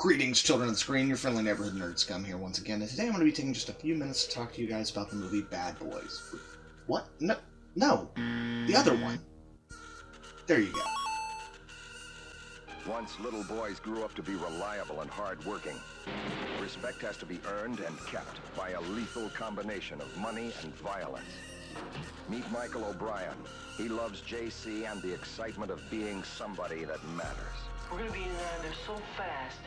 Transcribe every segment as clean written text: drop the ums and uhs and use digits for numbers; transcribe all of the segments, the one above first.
Greetings, children of the screen. Your friendly neighborhood nerd scum here once again, and today I'm going to be taking just a few minutes to talk to you guys about the movie Bad Boys. What? No, the other one. There you go. Once little boys grew up to be reliable and hard-working. Respect has to be earned and kept by a lethal combination of money and violence. Meet Michael O'Brien. He loves JC and the excitement of being somebody that matters. We're gonna be in there so fast.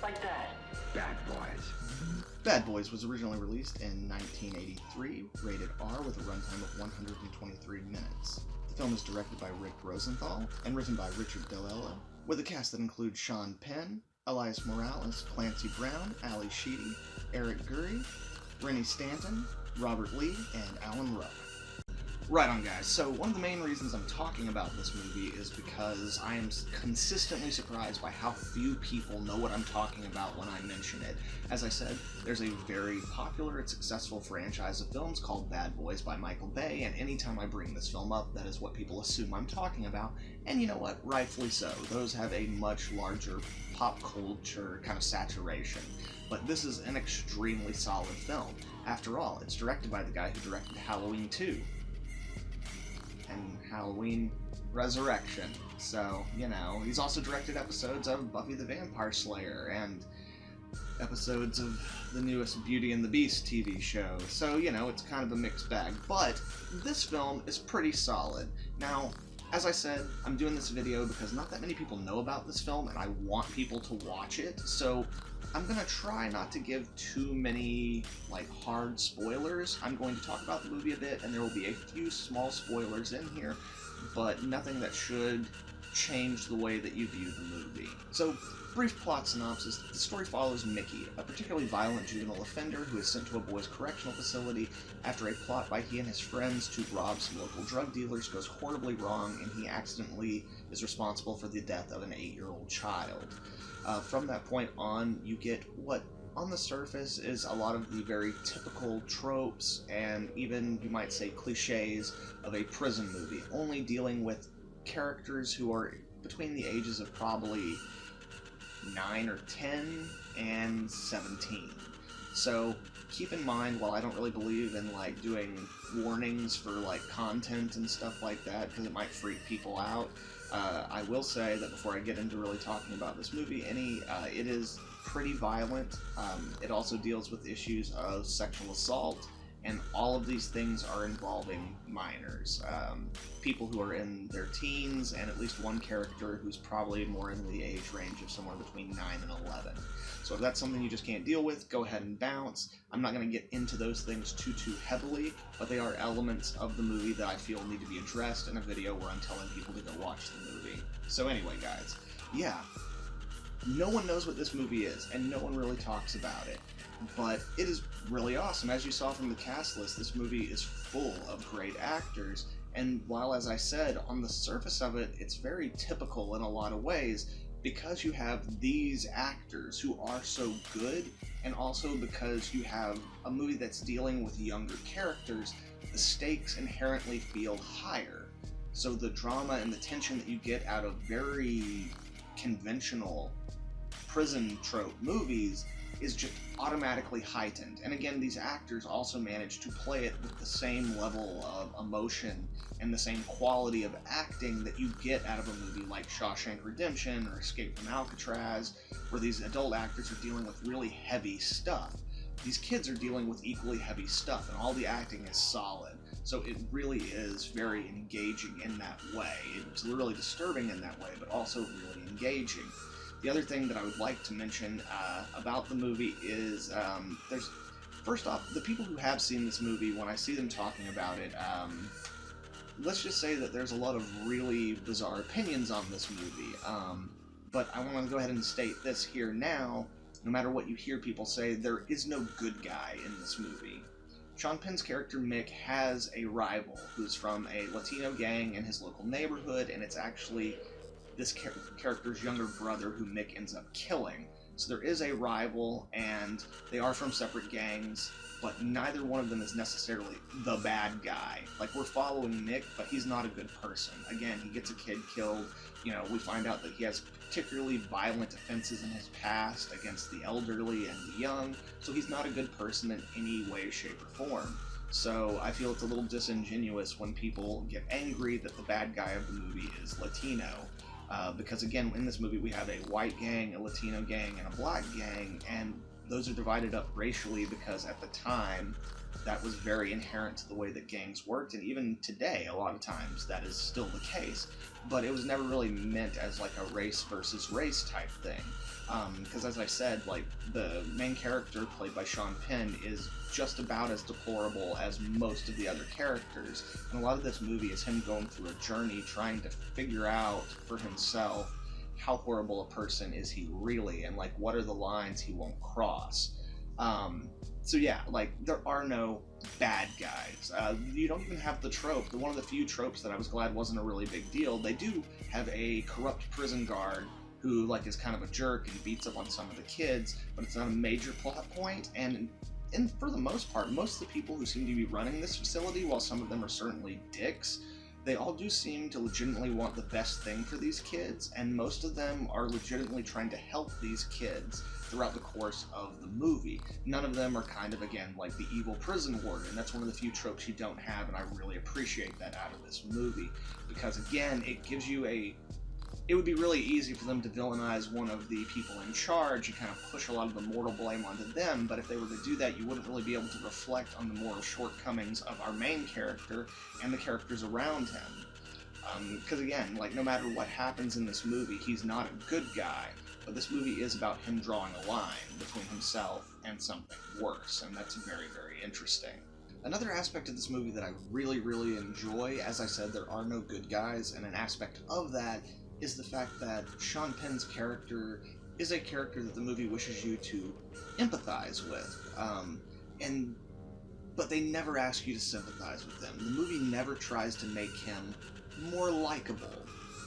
Like that. Bad Boys. Bad Boys was originally released in 1983, rated R with a runtime of 123 minutes. The film is directed by Rick Rosenthal and written by Richard Dell'Ello, with a cast that includes Sean Penn, Elias Morales, Clancy Brown, Ali Sheedy, Eric Gurry, Rennie Stanton, Robert Lee, and Alan Ruck. Right on, guys. So one of the main reasons I'm talking about this movie is because I am consistently surprised by how few people know what I'm talking about when I mention it. As I said, there's a very popular and successful franchise of films called Bad Boys by Michael Bay, and anytime I bring this film up, that is what people assume I'm talking about. And you know what? Rightfully so. Those have a much larger pop culture kind of saturation. But this is an extremely solid film. After all, it's directed by the guy who directed Halloween 2. And Halloween Resurrection. So, you know, he's also directed episodes of Buffy the Vampire Slayer and episodes of the newest Beauty and the Beast TV show. So, you know, it's kind of a mixed bag. But this film is pretty solid. Now, as I said, I'm doing this video because not that many people know about this film and I want people to watch it. So I'm going to try not to give too many, hard spoilers. I'm going to talk about the movie a bit, and there will be a few small spoilers in here, but nothing that should change the way that you view the movie. So, brief plot synopsis. The story follows Mickey, a particularly violent juvenile offender who is sent to a boys' correctional facility after a plot by he and his friends to rob some local drug dealers goes horribly wrong, and he accidentally is responsible for the death of an 8-year-old child. From that point on, you get what, on the surface, is a lot of the very typical tropes and even, you might say, cliches of a prison movie, only dealing with characters who are between the ages of probably 9 or 10 and 17. So keep in mind, while I don't really believe in doing warnings for content and stuff like that, because it might freak people out, I will say that before I get into really talking about this movie, it is pretty violent. It also deals with issues of sexual assault, and all of these things are involving minors. People who are in their teens, and at least one character who's probably more in the age range of somewhere between 9 and 11. So if that's something you just can't deal with, go ahead and bounce. I'm not going to get into those things too heavily, but they are elements of the movie that I feel need to be addressed in a video where I'm telling people to go watch the movie. So anyway, guys, yeah, no one knows what this movie is, and no one really talks about it. But it is really awesome. As you saw from the cast list, this movie is full of great actors, and while, as I said, on the surface of it, it's very typical in a lot of ways, because you have these actors who are so good, and also because you have a movie that's dealing with younger characters, the stakes inherently feel higher. So the drama and the tension that you get out of very conventional prison trope movies is just automatically heightened. And again, these actors also manage to play it with the same level of emotion and the same quality of acting that you get out of a movie like Shawshank Redemption or Escape from Alcatraz, where these adult actors are dealing with really heavy stuff. These kids are dealing with equally heavy stuff, and all the acting is solid. So it really is very engaging in that way. It's really disturbing in that way, but also really engaging. The other thing that I would like to mention about the movie is first off, the people who have seen this movie, when I see them talking about it, let's just say that there's a lot of really bizarre opinions on this movie. But I want to go ahead and state this here now. No matter what you hear people say, there is no good guy in this movie. Sean Penn's character Mick has a rival who's from a Latino gang in his local neighborhood, and it's actually this character's younger brother who Mick ends up killing. So there is a rival, and they are from separate gangs. but neither one of them is necessarily the bad guy. Like, we're following Nick, but he's not a good person. Again, he gets a kid killed. We find out that he has particularly violent offenses in his past against the elderly and the young, so he's not a good person in any way, shape, or form. So I feel it's a little disingenuous when people get angry that the bad guy of the movie is Latino. Because again, in this movie we have a white gang, a Latino gang, and a black gang, and those are divided up racially because at the time that was very inherent to the way that gangs worked, and even today a lot of times that is still the case, but it was never really meant as like a race versus race type thing. Because as I said, like, the main character played by Sean Penn is just about as deplorable as most of the other characters, and a lot of this movie is him going through a journey trying to figure out for himself how horrible a person is he really, and like what are the lines he won't cross. So yeah, like, there are no bad guys. You don't even have the trope. One of the few tropes that I was glad wasn't a really big deal. They do have a corrupt prison guard who, like, is kind of a jerk and beats up on some of the kids, but it's not a major plot point. And for the most part, most of the people who seem to be running this facility, while some of them are certainly dicks, they all do seem to legitimately want the best thing for these kids, and most of them are legitimately trying to help these kids throughout the course of the movie. None of them are kind of, again, like the evil prison warden. That's one of the few tropes you don't have, and I really appreciate that out of this movie, because again, it gives you it would be really easy for them to villainize one of the people in charge and kind of push a lot of the moral blame onto them, but if they were to do that, you wouldn't really be able to reflect on the moral shortcomings of our main character and the characters around him. Because again, like, no matter what happens in this movie, he's not a good guy, but this movie is about him drawing a line between himself and something worse, and that's very, very interesting. Another aspect of this movie that I really, really enjoy, as I said, there are no good guys, and an aspect of that is the fact that Sean Penn's character is a character that the movie wishes you to empathize with, but they never ask you to sympathize with him. The movie never tries to make him more likable.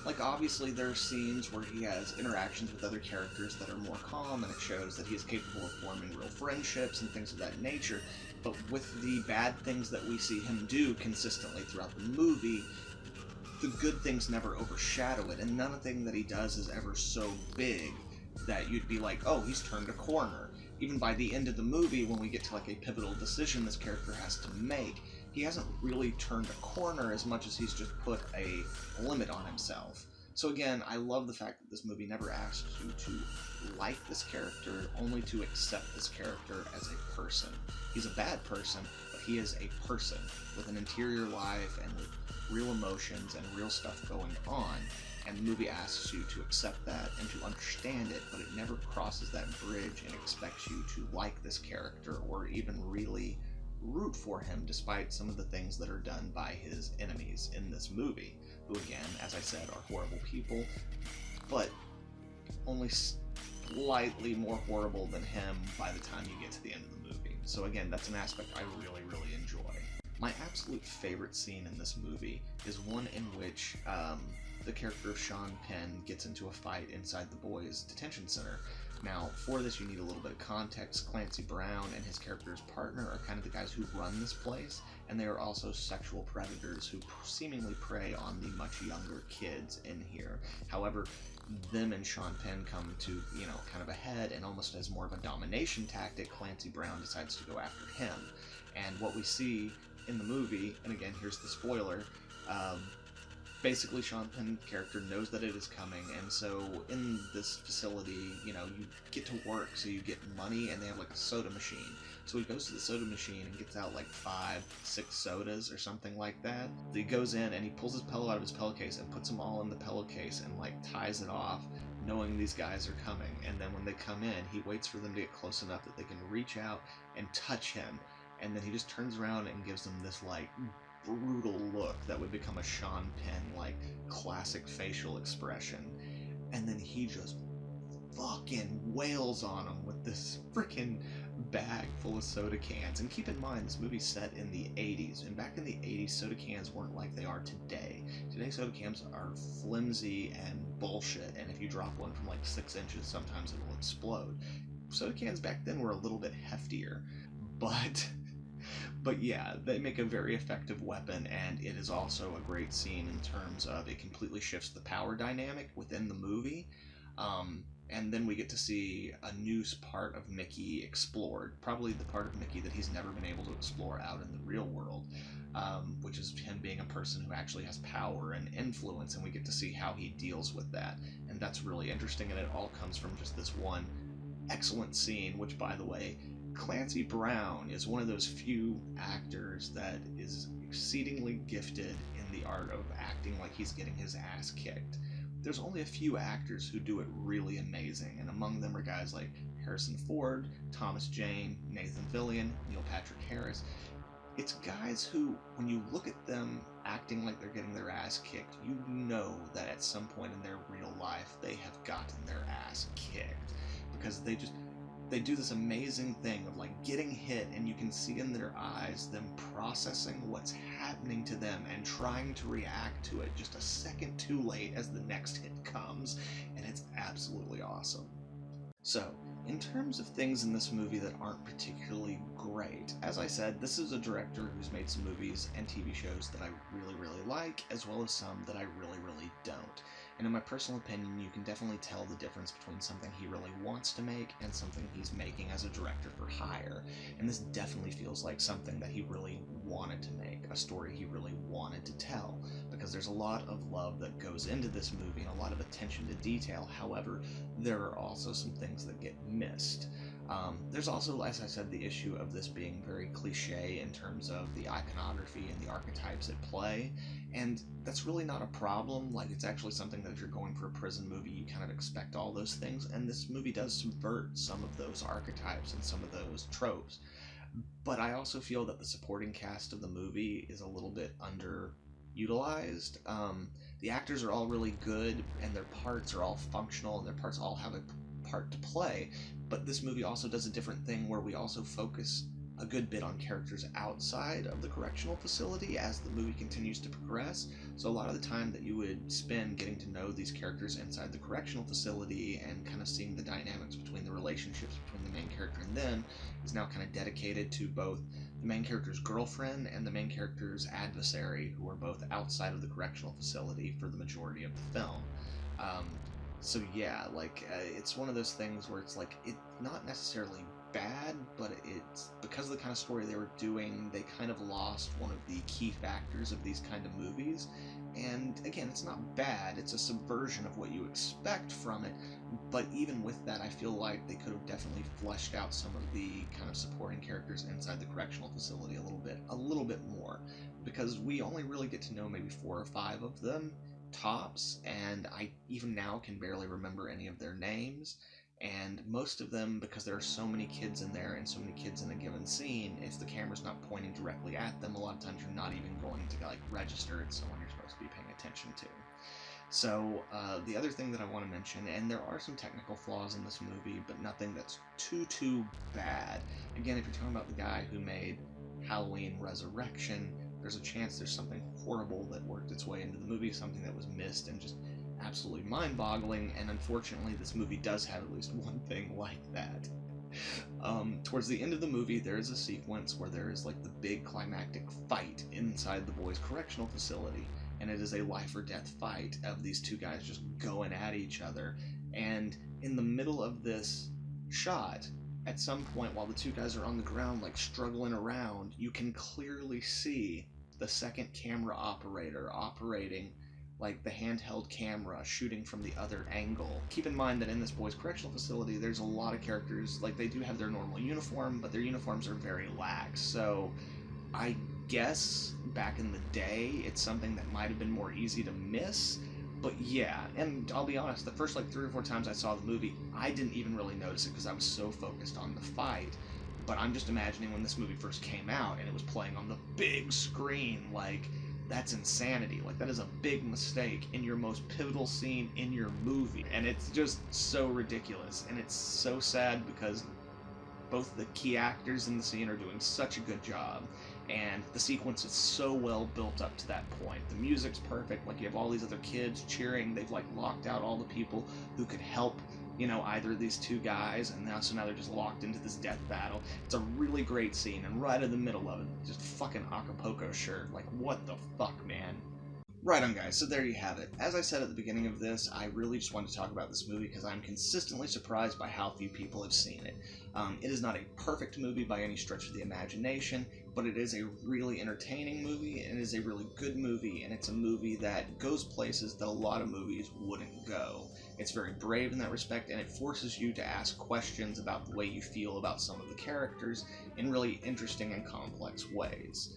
Like, obviously there are scenes where he has interactions with other characters that are more calm, and it shows that he is capable of forming real friendships and things of that nature, but with the bad things that we see him do consistently throughout the movie, the good things never overshadow it, and nothing that he does is ever so big that you'd be like, oh, he's turned a corner. Even by the end of the movie, when we get to like a pivotal decision this character has to make, he hasn't really turned a corner as much as he's just put a limit on himself. So again, I love the fact that this movie never asks you to like this character, only to accept this character as a person. He's a bad person, but he is a person with an interior life and with real emotions and real stuff going on, and the movie asks you to accept that and to understand it, but it never crosses that bridge and expects you to like this character or even really root for him, despite some of the things that are done by his enemies in this movie, who again, as I said, are horrible people, but only slightly more horrible than him by the time you get to the end of the movie. So again, that's an aspect I really, really enjoy. My absolute favorite scene in this movie is one in which the character of Sean Penn gets into a fight inside the boys' detention center. Now, for this you need a little bit of context. Clancy Brown and his character's partner are kind of the guys who run this place, and they are also sexual predators who seemingly prey on the much younger kids in here. However, them and Sean Penn come to, kind of a head, and almost as more of a domination tactic, Clancy Brown decides to go after him. And what we see in the movie, and again, here's the spoiler, basically Sean Penn's character knows that it is coming, and so in this facility, you get to work, so you get money, and they have like a soda machine. So he goes to the soda machine and gets out like 5-6 sodas or something like that. He goes in and he pulls his pillow out of his pillowcase and puts them all in the pillowcase and like ties it off, knowing these guys are coming. And then when they come in, he waits for them to get close enough that they can reach out and touch him. And then he just turns around and gives them this like brutal look that would become a Sean Penn like classic facial expression. And then he just fucking wails on him with this freaking bag full of soda cans. And keep in mind, this movie's set in the 80s, and back in the 80s, soda cans weren't like they are today. Today, soda cans are flimsy and bullshit, and if you drop one from like 6 inches, sometimes it will explode. Soda cans back then were a little bit heftier, but But yeah, they make a very effective weapon, and it is also a great scene in terms of it completely shifts the power dynamic within the movie. And then we get to see a new part of Mickey explored, probably the part of Mickey that he's never been able to explore out in the real world, which is him being a person who actually has power and influence, and we get to see how he deals with that. And that's really interesting, and it all comes from just this one excellent scene, which, by the way, Clancy Brown is one of those few actors that is exceedingly gifted in the art of acting like he's getting his ass kicked. There's only a few actors who do it really amazing, and among them are guys like Harrison Ford, Thomas Jane, Nathan Fillion, Neil Patrick Harris. It's guys who, when you look at them acting like they're getting their ass kicked, you know that at some point in their real life they have gotten their ass kicked, because they do this amazing thing of like getting hit, and you can see in their eyes them processing what's happening to them and trying to react to it just a second too late as the next hit comes, and it's absolutely awesome. So, in terms of things in this movie that aren't particularly great, as I said, this is a director who's made some movies and TV shows that I really, really like, as well as some that I really, really don't. And in my personal opinion, you can definitely tell the difference between something he really wants to make and something he's making as a director for hire. And this definitely feels like something that he really wanted to make, a story he really wanted to tell, because there's a lot of love that goes into this movie and a lot of attention to detail. However, there are also some things that get missed. There's also, as I said, the issue of this being very cliche in terms of the iconography and the archetypes at play, and that's really not a problem. Like, it's actually something that if you're going for a prison movie, you kind of expect all those things, and this movie does subvert some of those archetypes and some of those tropes. But I also feel that the supporting cast of the movie is a little bit underutilized. The actors are all really good, and their parts are all functional, and their parts all have a part to play, but this movie also does a different thing where we also focus a good bit on characters outside of the correctional facility as the movie continues to progress. So a lot of the time that you would spend getting to know these characters inside the correctional facility and kind of seeing the dynamics between the relationships between the main character and them is now kind of dedicated to both the main character's girlfriend and the main character's adversary, who are both outside of the correctional facility for the majority of the film. So yeah, it's one of those things where it's like, it's not necessarily bad, but it's because of the kind of story they were doing, they kind of lost one of the key factors of these kind of movies. And again, it's not bad, it's a subversion of what you expect from it, but even with that, I feel like they could have definitely fleshed out some of the kind of supporting characters inside the correctional facility a little bit more, because we only really get to know maybe 4 or 5 of them tops, and I even now can barely remember any of their names. And most of them, because there are so many kids in there and so many kids in a given scene, if the camera's not pointing directly at them, a lot of times you're not even going to register it's someone you're supposed to be paying attention to. So the other thing that I want to mention, and there are some technical flaws in this movie, but nothing that's too bad. Again, if you're talking about the guy who made Halloween Resurrection, there's a chance there's something horrible that worked its way into the movie, something that was missed and just absolutely mind-boggling, and unfortunately this movie does have at least one thing like that. Towards the end of the movie, there is a sequence where there is the big climactic fight inside the boys' correctional facility, and it is a life or death fight of these two guys just going at each other. And in the middle of this shot, at some point while the two guys are on the ground struggling around, you can clearly see the second camera operator operating the handheld camera, shooting from the other angle. Keep in mind that in this boys' correctional facility, there's a lot of characters, they do have their normal uniform, but their uniforms are very lax. So I guess back in the day, it's something that might have been more easy to miss. But yeah, and I'll be honest, the first 3 or 4 times I saw the movie, I didn't even really notice it because I was so focused on the fight. But I'm just imagining when this movie first came out and it was playing on the big screen, that's insanity. That is a big mistake in your most pivotal scene in your movie. And it's just so ridiculous. And it's so sad because both the key actors in the scene are doing such a good job. And the sequence is so well built up to that point. The music's perfect. You have all these other kids cheering. They've locked out all the people who could help either of these two guys, and now they're just locked into this death battle. It's a really great scene, and right in the middle of it, just fucking Acapulco shirt. Like, what the fuck, man? Right on, guys, so there you have it. As I said at the beginning of this, I really just wanted to talk about this movie because I'm consistently surprised by how few people have seen it. It is not a perfect movie by any stretch of the imagination, but it is a really entertaining movie, and it is a really good movie, and it's a movie that goes places that a lot of movies wouldn't go. It's very brave in that respect, and it forces you to ask questions about the way you feel about some of the characters in really interesting and complex ways.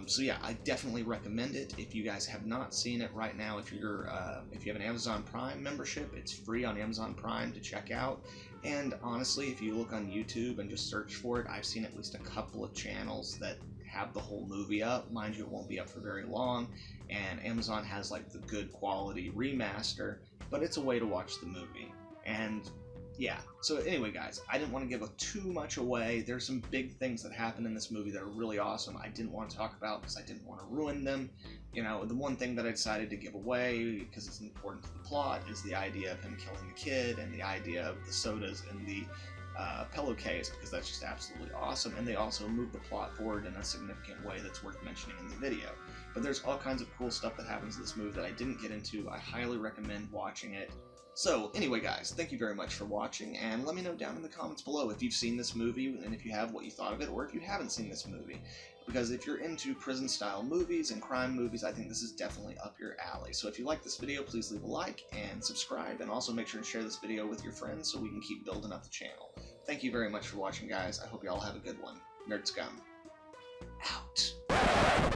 So yeah, I definitely recommend it. If you guys have not seen it right now, if you have an Amazon Prime membership, it's free on Amazon Prime to check out. And honestly, if you look on YouTube and just search for it, I've seen at least a couple of channels that have the whole movie up. Mind you, it won't be up for very long, and Amazon has like the good quality remaster, but it's a way to watch the movie. And yeah, so anyway, guys, I didn't want to give too much away. There's some big things that happen in this movie that are really awesome. I didn't want to talk about because I didn't want to ruin them. The one thing that I decided to give away, because it's important to the plot, is the idea of him killing the kid, and the idea of the sodas in the pillowcase, because that's just absolutely awesome, and they also move the plot forward in a significant way that's worth mentioning in the video. But there's all kinds of cool stuff that happens in this movie that I didn't get into. I highly recommend watching it. So, anyway, guys, thank you very much for watching, and let me know down in the comments below if you've seen this movie, and if you have, what you thought of it, or if you haven't seen this movie. Because if you're into prison-style movies and crime movies, I think this is definitely up your alley. So if you like this video, please leave a like and subscribe, and also make sure to share this video with your friends so we can keep building up the channel. Thank you very much for watching, guys. I hope you all have a good one. Nerd Scum, out.